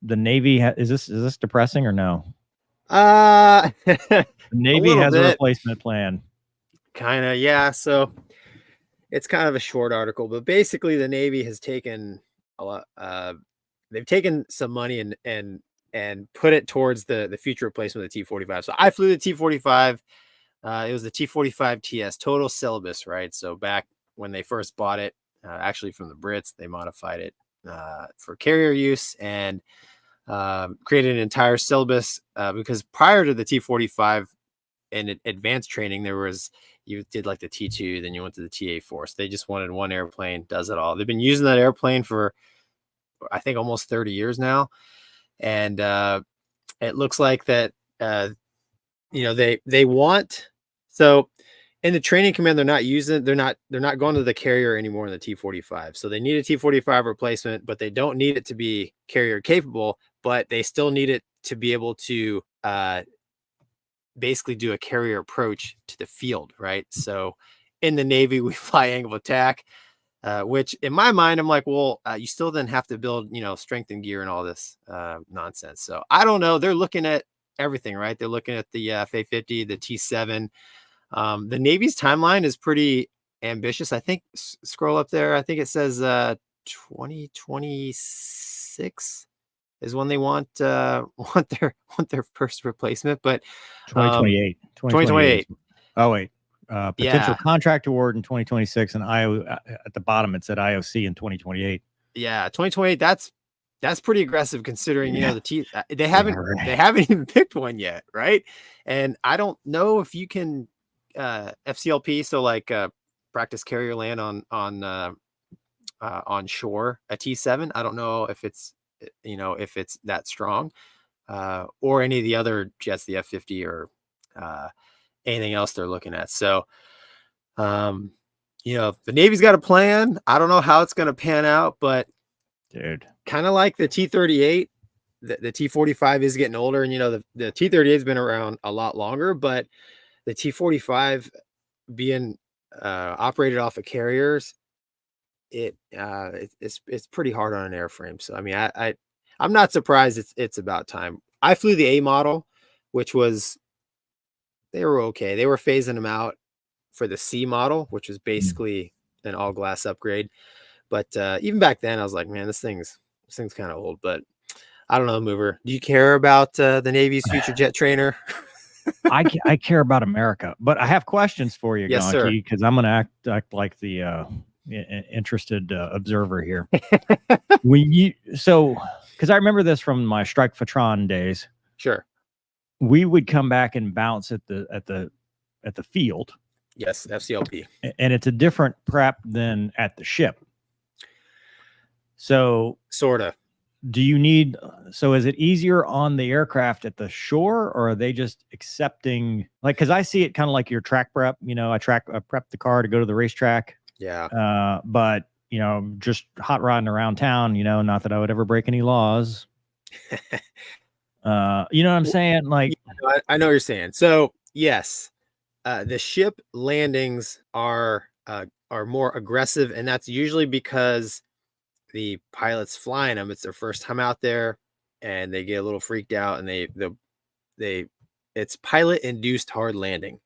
the Navy is this depressing or no? The Navy has a replacement plan. Kind of, yeah. So it's kind of a short article, but basically the Navy has taken a lot. They've taken some money and put it towards the future replacement of the T-45. So I flew the T-45. It was the T-45 TS total syllabus, right? So back when they first bought it, actually from the Brits, they modified it for carrier use and created an entire syllabus because prior to the T-45 and advanced training, you did like the T2, then you went to the TA4. So they just wanted one airplane, does it all. They've been using that airplane for, I think, almost 30 years now. And it looks like that, they want, so in the training command, they're not going to the carrier anymore in the T-45. So they need a T-45 replacement, but they don't need it to be carrier capable, but they still need it to be able to basically do a carrier approach to the field, right? So in the Navy, we fly angle of attack, which in my mind, I'm like, well, you still then have to build, strength and gear and all this nonsense. So I don't know. They're looking at everything, right? They're looking at the FA-50, the T-7. The Navy's timeline is pretty ambitious. I think, scroll up there. I think it says 2026 is when they want their first replacement, but 2028. 2028. Oh wait, potential contract award in 2026, and at the bottom it said IOC in 2028. Yeah, 2028. That's pretty aggressive considering they haven't even picked one yet, right? And I don't know if you can FCLP, so like practice carrier land on shore, a T-7. I don't know if it's that strong, or any of the other jets, the F-50 or anything else they're looking at. So, the Navy's got a plan. I don't know how it's going to pan out, but dude, kind of like the T-38, the T-45 is getting older, and the T-38 has been around a lot longer, but the T-45 being operated off of carriers, it's pretty hard on an airframe. So I mean, I'm not surprised it's about time. I flew the A model, which they were okay. They were phasing them out for the C model, which was basically an all glass upgrade. But even back then, I was like, man, this thing's kind of old. But I don't know, Mover. Do you care about the Navy's future jet trainer? I care about America, but I have questions for you, yes, Gonky, because I'm going to act like the interested observer here. Because I remember this from my Strike Fatron days. Sure. We would come back and bounce at the field. Yes, FCLP. And it's a different prep than at the ship. So sorta. Is it easier on the aircraft at the shore, or are they just accepting, like, because I see it kind of like your track prep, I prep the car to go to the racetrack. Yeah. But, just hot rodding around town, not that I would ever break any laws. You know what I'm saying? Like, I know what you're saying. So yes, the ship landings are more aggressive, and that's usually because the pilots flying them, it's their first time out there, and they get a little freaked out, and it's pilot induced hard landing.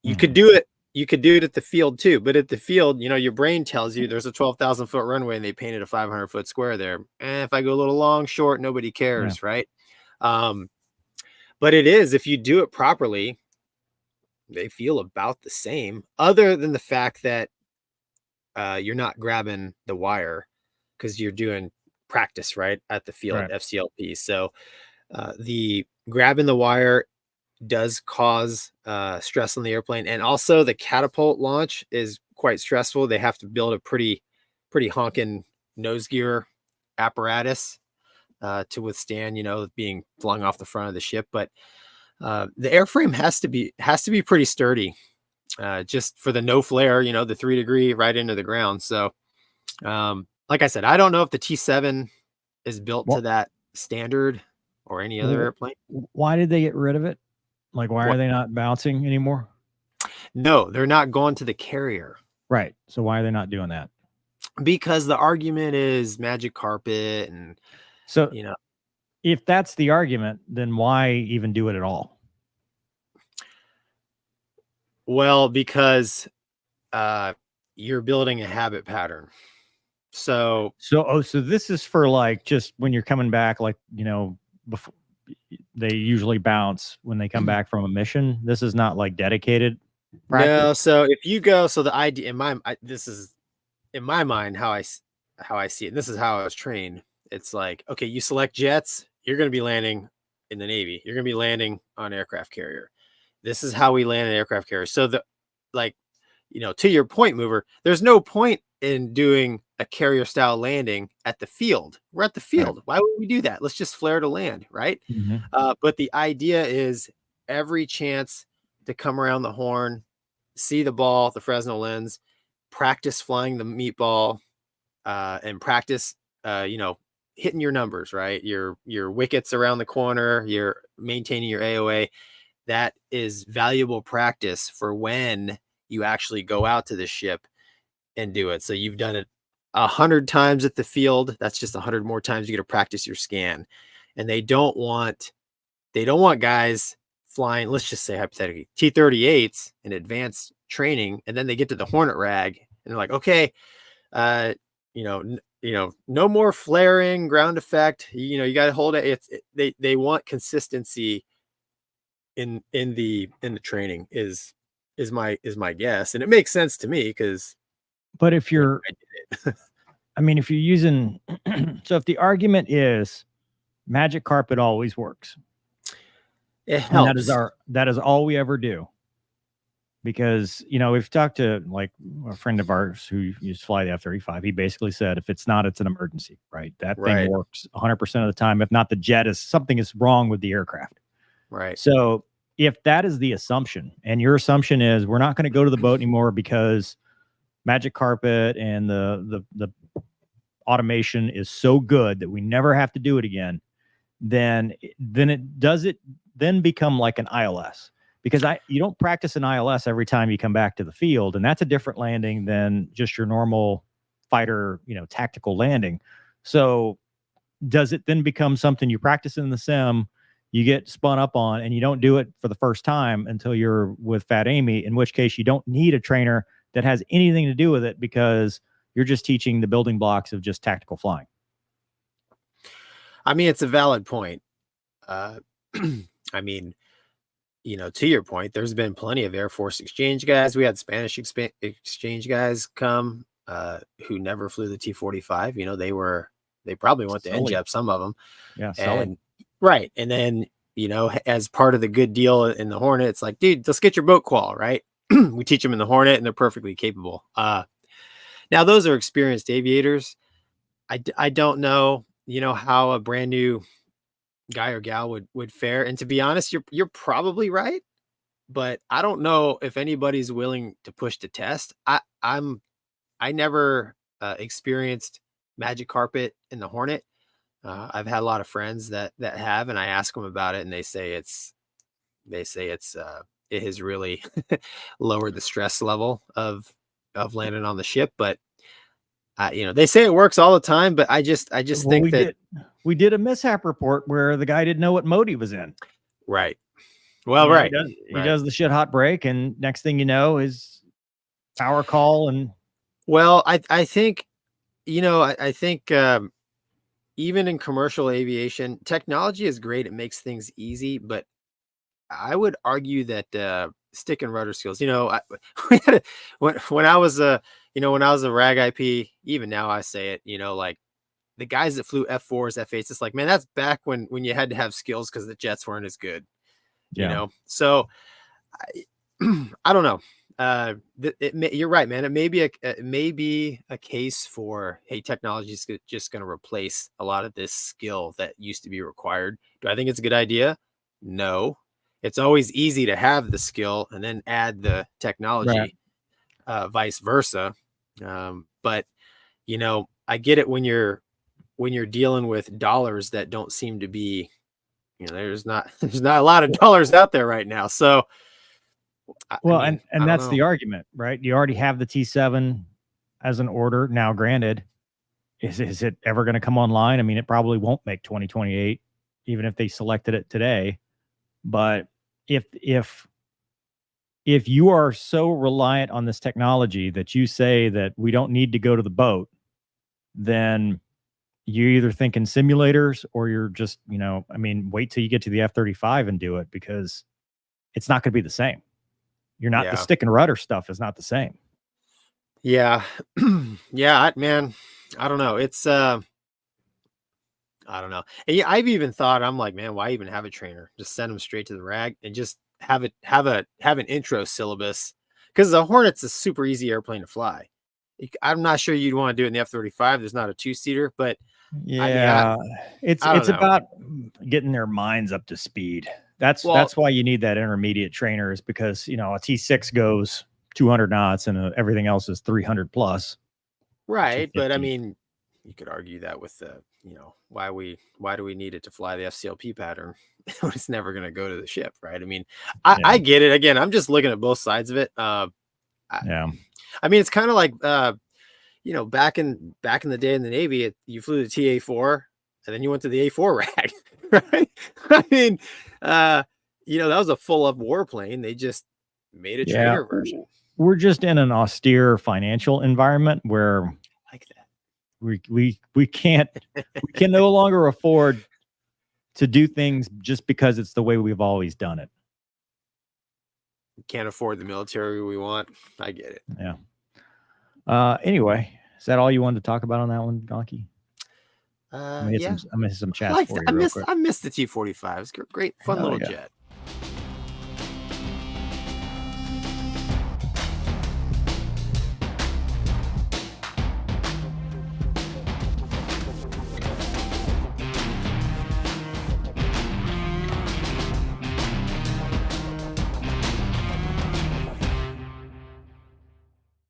You could do it. You could do it at the field too, but at the field, your brain tells you there's a 12,000 foot runway and they painted a 500 foot square there. And if I go a little long, short, nobody cares, right? But it is, if you do it properly, they feel about the same, other than the fact that you're not grabbing the wire because you're doing practice right at the field, FCLP. So the grabbing the wire does cause stress on the airplane, and also the catapult launch is quite stressful. They have to build a pretty honking nose gear apparatus to withstand, being flung off the front of the ship. But the airframe has to be pretty sturdy, just for the no flare, the 3 degree right into the ground. So like I said, I don't know if the T-7 is built to that standard or any other airplane. Why did they get rid of it? Like, why are they not bouncing anymore? No, they're not going to the carrier. Right. So why are they not doing that? Because the argument is magic carpet, and if that's the argument, then why even do it at all? Well, because you're building a habit pattern. So So this is for like just when you're coming back, like, before they usually bounce when they come back from a mission. This is not like dedicated practice. no, so if you go, so the idea in this is in my mind how I see it. And this is how I was trained. It's like, okay, you select jets, you're going to be landing in the Navy. You're going to be landing on aircraft carrier. This is how we land an aircraft carrier. So like, to your point, mover, there's no point in doing a carrier style landing at the field. We're at the field. Right. Why would we do that? Let's just flare to land, right? Mhm. But the idea is every chance to come around the horn, see the ball, the Fresnel lens, practice flying the meatball, and practice, hitting your numbers, right? Your wickets around the corner, you're maintaining your AOA. That is valuable practice for when you actually go out to the ship and do it. So you've done it 100 times at the field. That's just 100 more times you get to practice your scan. And they don't want guys flying, let's just say hypothetically, T-38s in advanced training, and then they get to the Hornet rag and they're like, okay, no more flaring, ground effect. You got to hold it. They want consistency in the training is my guess, and it makes sense to me because. But if you're, I did it. I mean, if you're using, so if the argument is magic carpet always works, It and helps. that is all we ever do. Because, we've talked to like a friend of ours who used to fly the F-35. He basically said, if it's not, it's an emergency, right? That Right. thing works 100% of the time. If not, the jet is something is wrong with the aircraft. Right. So if that is the assumption, and your assumption is we're not going to go to the boat anymore because magic carpet and the automation is so good that we never have to do it again, then it then become like an ILS. Because you don't practice an ILS every time you come back to the field, and that's a different landing than just your normal fighter, tactical landing. So does it then become something you practice in the sim, you get spun up on, and you don't do it for the first time until you're with Fat Amy, in which case you don't need a trainer that has anything to do with it because you're just teaching the building blocks of just tactical flying? I mean, it's a valid point. I mean, to your point, there's been plenty of Air Force exchange guys. We had Spanish exchange guys come who never flew the T-45. They probably went to NJEP, some of them. Yeah, and right. And then, as part of the good deal in the Hornet, it's like, dude, let's get your boat qual, right? We teach them in the Hornet and they're perfectly capable. Now those are experienced aviators. I don't know, how a brand new guy or gal would fare. And to be honest, you're probably right, but I don't know if anybody's willing to push to test. I never experienced magic carpet in the Hornet. I've had a lot of friends that have, and I ask them about it, and they say it has really lowered the stress level of landing on the ship. But they say it works all the time, but I just think that we did a mishap report where the guy didn't know what mode he was in. Right. Well, right. He does the shit hot break, and next thing you know is power call. And well, I think, I think even in commercial aviation, technology is great. It makes things easy, but I would argue that stick and rudder skills, when I was when I was a rag IP, even now I say it, like the guys that flew F4s, F8s, it's like, man, that's back when you had to have skills because the jets weren't as good. So I don't know. You're right, man. It may be a case for, hey, technology is just going to replace a lot of this skill that used to be required. Do I think it's a good idea? No. It's always easy to have the skill and then add the technology, vice versa. But I get it when you're dealing with dollars that don't seem to be, there's not a lot of dollars out there right now. So, and that's the argument, right? You already have the T7 as an order. Now, granted, is it ever going to come online? I mean, it probably won't make 2028. even if they selected it today. But if you are so reliant on this technology that you say that we don't need to go to the boat, then you're either thinking simulators or you're just, I mean, wait till you get to the F-35 and do it, because it's not going to be the same. You're not, the stick and rudder stuff is not the same. Yeah. Yeah, man, I don't know. It's, I don't know. And yeah, I've even thought, I'm like, man, why even have a trainer? Just send them straight to the RAG and just have an intro syllabus, because the Hornet's a super easy airplane to fly. I'm not sure you'd want to do it in the F-35. There's not a 2-seater, but yeah, it's know. about getting their minds up to speed. That's why you need that intermediate trainer, is because, a T6 goes 200 knots and everything else is 300 plus. Right. But I mean, you could argue that with the, why do we need it to fly the FCLP pattern when it's never going to go to the ship, right? I mean, I get it. Again, I'm just looking at both sides of it. I mean, it's kind of like, back in the day in the Navy, you flew the TA-4 and then you went to the A4 RAG, right? I mean, that was a full up warplane. They just made a trainer version. We're just in an austere financial environment where, like that, we can no longer afford to do things just because it's the way we've always done it. We can't afford the military we want. I get it. Yeah. Anyway, is that all you wanted to talk about on that one, Gonky? Yeah. I missed some chats for you. I missed the T-45. It's great, fun little jet.